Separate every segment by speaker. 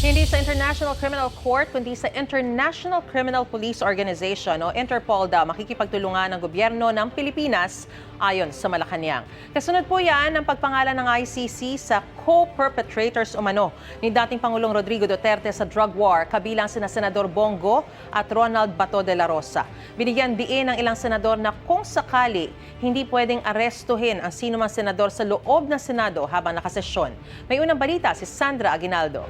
Speaker 1: Hindi sa International Criminal Court, kundi sa International Criminal Police Organization o Interpol daw makikipagtulungan ng gobyerno ng Pilipinas ayon sa Malacanang. Kasunod po yan ang pagpangalan ng ICC sa co-perpetrators umano ni dating Pangulong Rodrigo Duterte sa drug war, kabilang sina Senador Bongo at Ronald Bato de la Rosa. Binigyan diin ng ilang senador na kung sakali hindi pwedeng arestuhin ang sinumang senador sa loob ng Senado habang nakasesyon. May unang balita si Sandra Aguinaldo.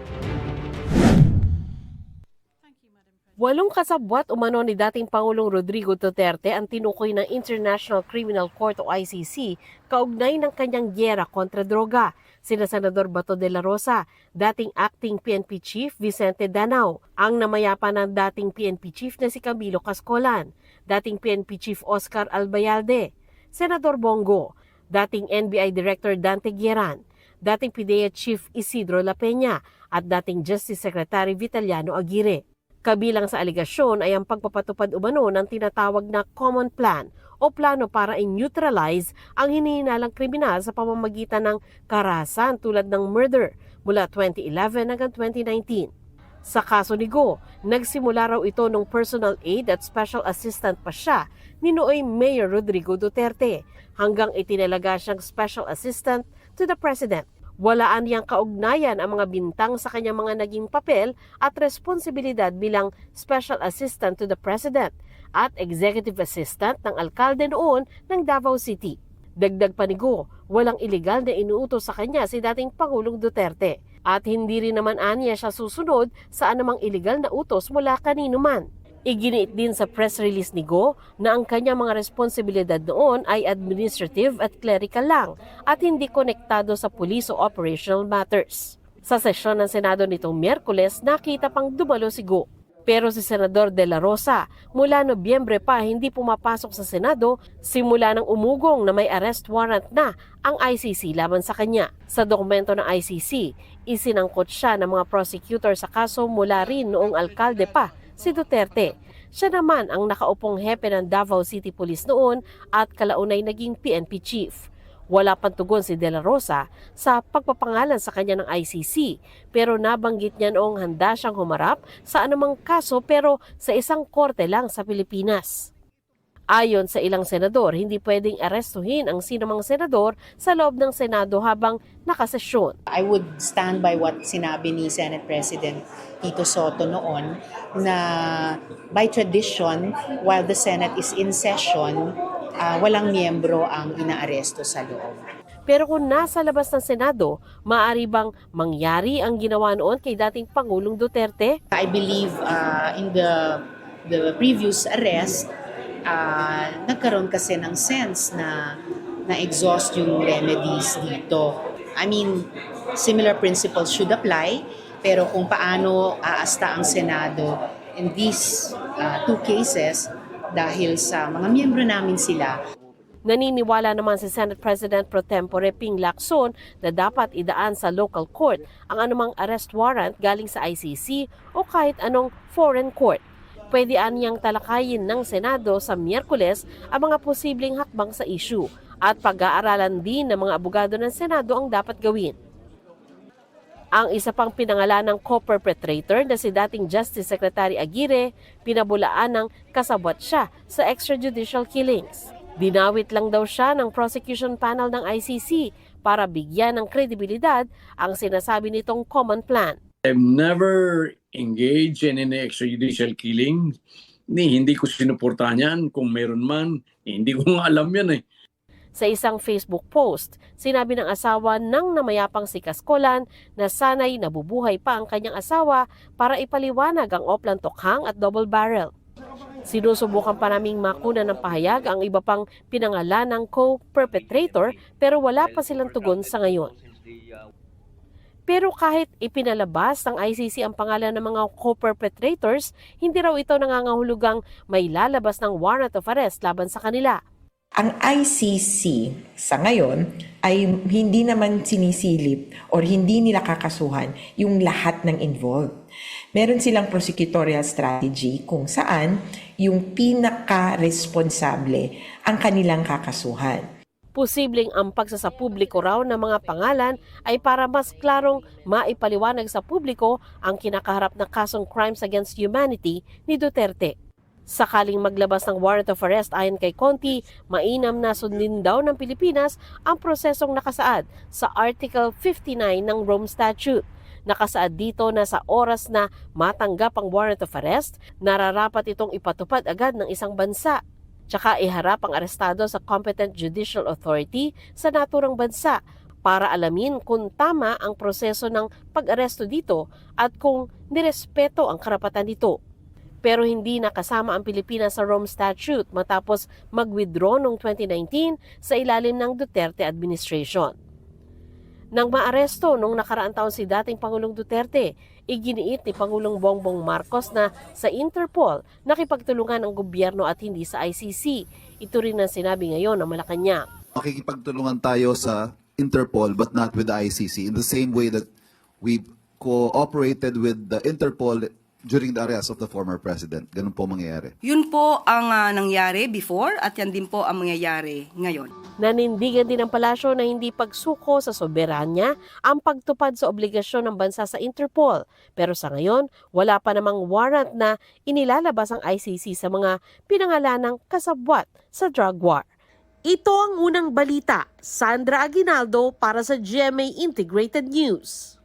Speaker 2: 8 kasabwat umano ni dating Pangulong Rodrigo Duterte ang tinukoy ng International Criminal Court o ICC kaugnay ng kanyang gyera kontra droga. Sina Senador Bato de la Rosa, dating acting PNP Chief Vicente Danao, ang namayapa ng dating PNP Chief na si Camilo Cascolan, dating PNP Chief Oscar Albayalde, Senador Bongo, dating NBI Director Dante Guieran, dating PIDEA Chief Isidro La Peña at dating Justice Secretary Vitaliano Aguirre. Kabilang sa aligasyon ay ang pagpapatupad umano ng tinatawag na common plan o plano para i-neutralize ang hinihinalang kriminal sa pamamagitan ng karahasan tulad ng murder mula 2011 hanggang 2019. Sa kaso ni Go, nagsimula raw ito nung personal aid at special assistant pa siya ni nooy Mayor Rodrigo Duterte hanggang itinalaga siyang special assistant to the President. Walaan niyang kaugnayan ang mga bintang sa kanyang mga naging papel at responsibilidad bilang Special Assistant to the President at Executive Assistant ng alkalde noon ng Davao City. Dagdag pa ni Go, walang iligal na inuutos sa kanya si dating Pangulong Duterte at hindi rin naman aniya siya susunod sa anumang iligal na utos mula kanino man. Iginiit din sa press release ni Go na ang kanyang mga responsibilidad noon ay administrative at clerical lang at hindi konektado sa police o operational matters. Sa sesyon ng Senado nitong Miyerkules, nakita pang dumalo si Go. Pero si Senador De La Rosa, mula Nobyembre pa hindi pumapasok sa Senado simula ng umugong na may arrest warrant na ang ICC laban sa kanya. Sa dokumento ng ICC, isinangkot siya ng mga prosecutor sa kaso mula rin noong alkalde pa si Duterte. Siya naman ang nakaupong hepe ng Davao City Police noon at kalaunay naging PNP Chief. Wala pang tugon si De La Rosa sa pagpapangalan sa kanya ng ICC pero nabanggit niya noong handa siyang humarap sa anumang kaso pero sa isang korte lang sa Pilipinas. Ayon sa ilang senador, hindi pwedeng arestuhin ang sinumang senador sa loob ng Senado habang nakasesyon.
Speaker 3: I would stand by what sinabi ni Senate President Tito Soto noon na by tradition, while the Senate is in session, walang miyembro ang inaaresto sa loob.
Speaker 2: Pero kung nasa labas ng Senado, maaari bang mangyari ang ginawa noon kay dating Pangulong Duterte?
Speaker 3: I believe in the previous arrest, nagkaroon kasi ng sense na na-exhaust yung remedies dito. I mean, similar principles should apply, pero kung paano aasta ang Senado in these two cases, dahil sa mga miyembro namin sila.
Speaker 2: Naniniwala naman si Senate President Pro Tempore Ping Lacson na dapat idaan sa local court ang anumang arrest warrant galing sa ICC o kahit anong foreign court. Pwede niyang talakayin ng Senado sa Miyerkules ang mga posibleng hakbang sa issue at pag-aaralan din ng mga abogado ng Senado ang dapat gawin. Ang isa pang pinangalan ng co-perpetrator na si dating Justice Secretary Aguirre, pinabulaan ng kasabwat siya sa extrajudicial killings. Dinawit lang daw siya ng prosecution panel ng ICC para bigyan ng kredibilidad ang sinasabi nitong common plan.
Speaker 4: I've never engaged in any extrajudicial killing. Hindi ko sinuportahan yan. Kung meron man, hindi ko nga alam yan eh.
Speaker 2: Sa isang Facebook post, sinabi ng asawa ng namayapang si Cascolan na sana'y nabubuhay pa ang kanyang asawa para ipaliwanag ang Oplan Tokhang at double barrel. Sinusubukan pa naming makuna ng pahayag ang iba pang pinangalan ng co-perpetrator pero wala pa silang tugon sa ngayon. Pero kahit ipinalabas ng ICC ang pangalan ng mga co-perpetrators, hindi raw ito nangangahulugang may lalabas ng warrant of arrest laban sa kanila.
Speaker 5: Ang ICC sa ngayon ay hindi naman sinisilip or hindi nila kakasuhan yung lahat ng involved. Meron silang prosecutorial strategy kung saan yung pinaka-responsable ang kanilang kakasuhan.
Speaker 2: Posibleng ang pagsasapubliko raw ng mga pangalan ay para mas klarong maipaliwanag sa publiko ang kinakaharap na kasong crimes against humanity ni Duterte. Sakaling maglabas ng warrant of arrest ayon kay Conti, mainam na sundin daw ng Pilipinas ang prosesong nakasaad sa Article 59 ng Rome Statute. Nakasaad dito na sa oras na matanggap ang warrant of arrest, nararapat itong ipatupad agad ng isang bansa. Tsaka iharap ang arestado sa competent judicial authority sa naturang bansa para alamin kung tama ang proseso ng pag-aresto dito at kung nirespeto ang karapatan nito. Pero hindi nakasama ang Pilipinas sa Rome Statute matapos mag-withdraw noong 2019 sa ilalim ng Duterte administration. Nang maaresto noong nakaraang taon si dating Pangulong Duterte, iginiit ni Pangulong Bongbong Marcos na sa Interpol nakipagtulungan ang gobyerno at hindi sa ICC. Ito rin ang sinabi ngayon ng Malacanang.
Speaker 6: Makikipagtulungan tayo sa Interpol but not with the ICC in the same way that we cooperated with the Interpol during the arrest of the former president. Ganun po mangyayari.
Speaker 7: Yun po ang nangyari before at yan din po ang mangyayari ngayon.
Speaker 2: Nanindigan din ng palasyo na hindi pagsuko sa soberanya ang pagtupad sa obligasyon ng bansa sa Interpol. Pero sa ngayon, wala pa namang warrant na inilalabas ang ICC sa mga pinangalanang kasabwat sa drug war. Ito ang unang balita. Sandra Aguinaldo para sa GMA Integrated News.